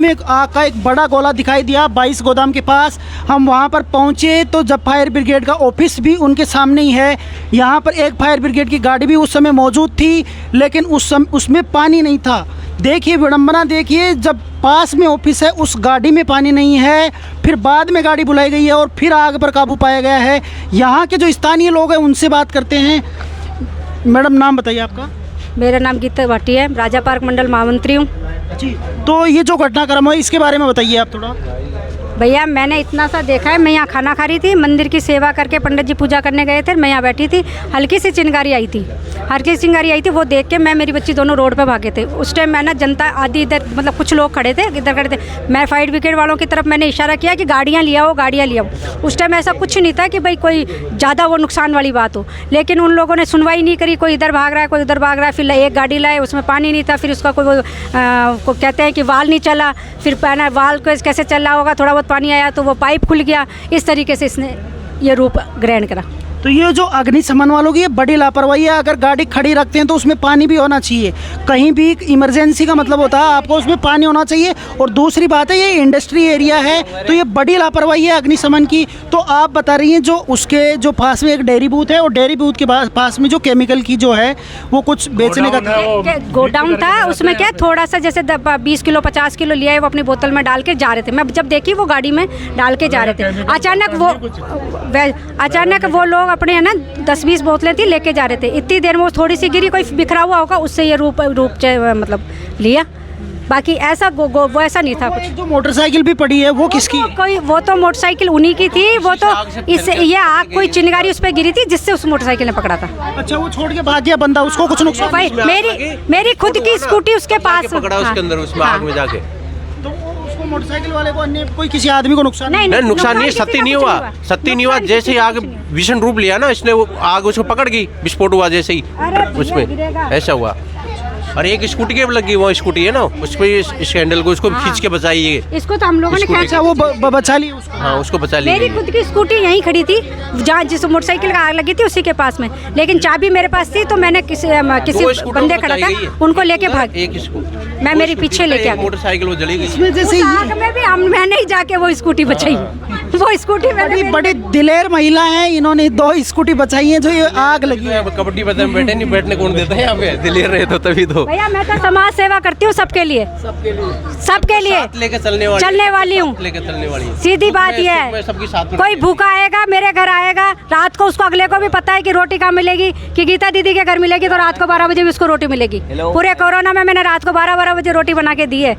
में आग का एक बड़ा गोला दिखाई दिया 22 गोदाम के पास। हम वहां पर पहुंचे तो जब फायर ब्रिगेड का ऑफिस भी उनके सामने ही है, यहां पर एक फायर ब्रिगेड की गाड़ी भी उस समय मौजूद थी, लेकिन उसमें पानी नहीं था। देखिए विडंबना, देखिए जब पास में ऑफिस है उस गाड़ी में पानी नहीं है, फिर बाद में गाड़ी बुलाई गई है और फिर आग पर काबू पाया गया है। यहाँ के जो स्थानीय लोग हैं उनसे बात करते हैं। मैडम नाम बताइए आपका। मेरा नाम गीता भाटी है, राजा पार्क मंडल महामंत्री हूँ जी। तो ये जो घटनाक्रम है इसके बारे में बताइए आप थोड़ा। भैया। मैंने इतना सा देखा है, मैं यहाँ खाना खा रही थी, मंदिर की सेवा करके पंडित जी पूजा करने गए थे, मैं यहाँ बैठी थी, हल्की सी चिंगारी आई थी, वो देख के मैं मेरी बच्ची दोनों रोड पे भागे थे। उस टाइम मैं ना जनता आदि इधर मतलब कुछ लोग खड़े थे, इधर खड़े थे, मैं फायर ब्रिगेड वालों की तरफ मैंने इशारा किया कि गाड़ियाँ लिया हो, गाड़ियाँ लिया हो। उस टाइम ऐसा कुछ नहीं था कि भाई कोई ज़्यादा वो नुकसान वाली बात हो, लेकिन उन लोगों ने सुनवाई नहीं करी। कोई इधर भाग रहा है, कोई उधर भाग रहा है। फिर एक गाड़ी लाए, उसमें पानी नहीं था, फिर उसका कोई को कहते हैं कि वाल नहीं चला, फिर पहना वाल को कैसे चल रहा होगा, थोड़ा बहुत पानी आया तो वो पाइप खुल गया। इस तरीके से इसने ये रूप ग्रहण करा। तो ये जो अग्निशमन वालों की ये बड़ी लापरवाही है। अगर गाड़ी खड़ी रखते हैं तो उसमें पानी भी होना चाहिए, कहीं भी इमरजेंसी का मतलब होता है आपको उसमें पानी होना चाहिए। और दूसरी बात है ये इंडस्ट्री एरिया है, तो ये बड़ी लापरवाही है अग्निशमन की। तो आप बता रही हैं जो उसके जो पास में एक डेयरी बूथ है और डेयरी बूथ के पास में जो केमिकल की जो है वो कुछ बेचने का गोडाउन था, उसमें क्या थोड़ा सा जैसे 20 किलो 50 किलो लिया है, वो अपनी बोतल में डाल के जा रहे थे। मैं जब देखी वो गाड़ी में डाल के जा रहे थे, अचानक वो लोग अपने है ना 10-20 बोतलें थी लेके जा रहे थे। इतनी देर में वो थोड़ी सी गिरी, कोई बिखरा हुआ होगा, उससे ये रूप मतलब लिया। बाकी ऐसा वो ऐसा नहीं था कुछ। जो मोटरसाइकिल भी पड़ी है वो किसकी? वो तो मोटरसाइकिल उन्हीं की थी। वो तो इससे ये आग कोई चिंगारी उस पर गिरी थी जिससे उस मोटरसाइकिल ने पकड़ा था। अच्छा, वो छोड़ के भाग गया बंदा, उसको कुछ नुकसान? भाई मेरी खुद की स्कूटी उसके पास पकड़ा उसके अंदर, उसमें आग में जाके। तो उसको मोटरसाइकिल वाले को अन्य कोई किसी आदमी को नुकसान नहीं, नुकसान नहीं, सत्य नहीं हुआ। जैसे ही आग भीषण रूप लिया ना इसने, वो आग उसको पकड़ गई, विस्फोट हुआ जैसे ही उसमें ऐसा हुआ। और एक स्कूटी के लगी, वो स्कूटी है ना उस पे इस हैंडल को उसको खींच के बचाइए। इसको तो हम लोगों ने खींचा, वो बचा ली उसको। हाँ, उसको बचा लिया। मेरी खुद की स्कूटी यहीं खड़ी थी जहाँ जिस मोटरसाइकिल का आग लगी थी उसी के पास में, लेकिन चाबी मेरे पास थी तो मैंने किसी बंदे खड़ा था उनको लेके भाग, मैं मेरी पीछे लेके आ गई। मोटरसाइकिल वो जली गई। उस आग में भी मैंने ही जाके वो स्कूटी बचाई। वो स्कूटी बड़ी दिलेर महिला है, इन्होंने 2 स्कूटी बचाई है जो ये आग लगी है। कबड्डी बैठे नहीं, बैठने कौन देता है यहाँ पे? दिलेर रहे तो तभी तो। भैया मैं तो समाज सेवा करती हूँ सबके लिए लेके चलने वाली हूँ। सीधी बात ये है, कोई भूखा आएगा मेरे घर आएगा रात को, उसको अगले को भी पता है कि रोटी कहाँ मिलेगी, कि गीता दीदी के घर मिलेगी, तो रात को 12 बजे भी उसको रोटी मिलेगी। पूरे कोरोना में मैंने रात को 12-12 बजे रोटी बना के दी है।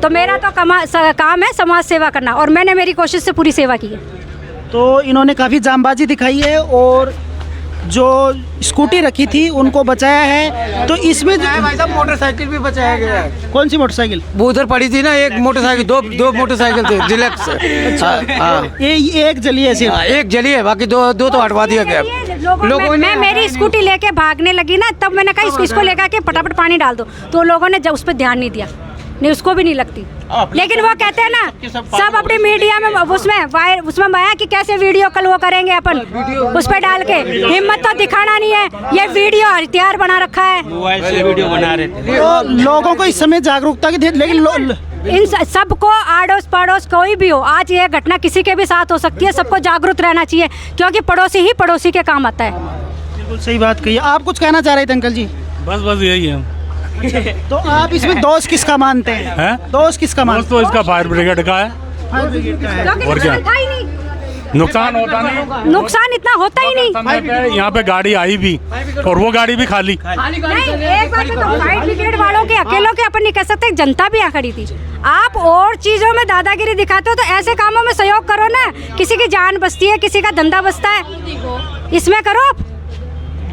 तो मेरा तो काम है समाज सेवा करना, और मैंने मेरी कोशिश से पूरी सेवा की है। तो इन्होंने काफ़ी जांबाजी दिखाई है और जो स्कूटी रखी थी उनको बचाया है। तो इसमें भाई साहब मोटरसाइकिल भी बचाया गया है। कौन सी मोटरसाइकिल? वो उधर पड़ी थी ना एक मोटरसाइकिल, दो मोटरसाइकिल थे डिलक्स। एक जली है सिर्फ? एक जली है, बाकी दो तो हटवा दिया गया। लोगों मैं मेरी स्कूटी लेके भागने लगी ना, तब मैंने कहा इसको लेकर के फटाफट पानी डाल दो, तो लोगों ने उस पर ध्यान नहीं दिया, नहीं उसको भी नहीं लगती। लेकिन वो कहते हैं ना सब अपनी मीडिया में उसमें आया कि कैसे वीडियो कल वो करेंगे अपन उस पर डाल के, हिम्मत तो दिखाना नहीं है। ये वीडियो हथियार बना रखा है, मोबाइल से वीडियो बना रहे थे। तो लोगों को इस समय जागरूकता की, लेकिन इन सबको आड़ोस पड़ोस कोई भी हो, आज ये घटना किसी के भी साथ हो सकती है, सबको जागरूक रहना चाहिए, क्योंकि पड़ोसी ही पड़ोसी के काम आता है। बिल्कुल सही बात कही। आप कुछ कहना चाह रहे थे अंकल जी? बस यही है। तो आप इसमें दोष किसका मानते हैं? दोष किसका मानते हैं? तो इसका फायर ब्रिगेड का है। और क्या नुकसान होता नहीं, नुकसान इतना होता ही नहीं। यहाँ पे गाड़ी आई भी और वो गाड़ी भी खाली। नहीं, एक बात तो फायर ब्रिगेड वालों के अकेलों के अपन नहीं कह सकते, जनता भी यहाँ खड़ी थी। आप और चीजों में दादागिरी दिखाते हो तो ऐसे कामों में सहयोग करो ना। किसी की जान बचती है, किसी का धंधा बचता है, इसमें करो।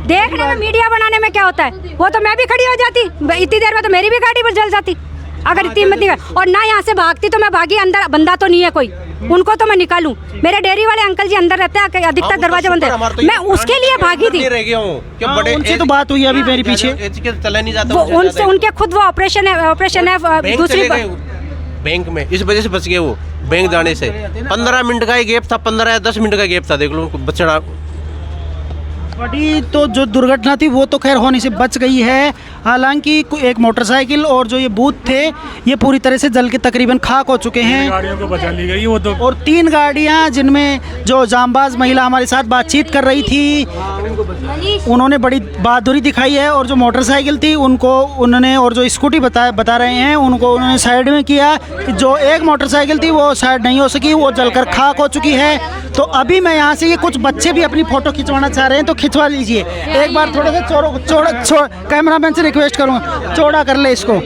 देखने में मीडिया बनाने में क्या होता है, वो तो मैं भी खड़ी हो जाती, इतनी देर में तो मेरी भी गाड़ी जल जाती अगर इतनी हिम्मत नहीं। और ना यहाँ से भागती तो मैं भागी, अंदर बंदा तो नहीं है कोई, उनको तो मैं निकालूं। मेरे डेयरी वाले अंकल जी अंदर रहते हैं, अधिकतर दरवाजे बंद है, मैं उसके लिए भागी थी। उनसे तो बात हुई अभी मेरी पीछे, उनसे उनके खुद वो ऑपरेशन है दूसरी बैंक में, इस वजह से बच गए वो बैंक जाने से। 15 मिनट का ही गैप था, 15 या 10 मिनट का गैप था, देख लो बचना। बड़ी तो जो दुर्घटना थी वो तो खैर होने से बच गई है। हालांकि एक मोटरसाइकिल और जो ये बूथ थे ये पूरी तरह से जल के तकरीबन खाक हो चुके हैं। गाड़ियों को बचा ली गई वो तो। और 3 गाड़ियां जिनमें जो जांबाज महिला हमारे साथ बातचीत कर रही थी उन्होंने बड़ी बहादुरी दिखाई है, और जो मोटरसाइकिल थी उनको उन्होंने, और जो स्कूटी बता रहे हैं उनको उन्होंने साइड में किया। जो एक मोटरसाइकिल थी वो साइड नहीं हो सकी, वो जलकर खाक हो चुकी है। तो अभी मैं यहाँ से, ये कुछ बच्चे भी अपनी फ़ोटो खिंचवाना चाह रहे हैं तो खिंचवा लीजिए एक बार। थोड़ा सा कैमरामैन से रिक्वेस्ट करूँगा चौड़ा कर ले इसको।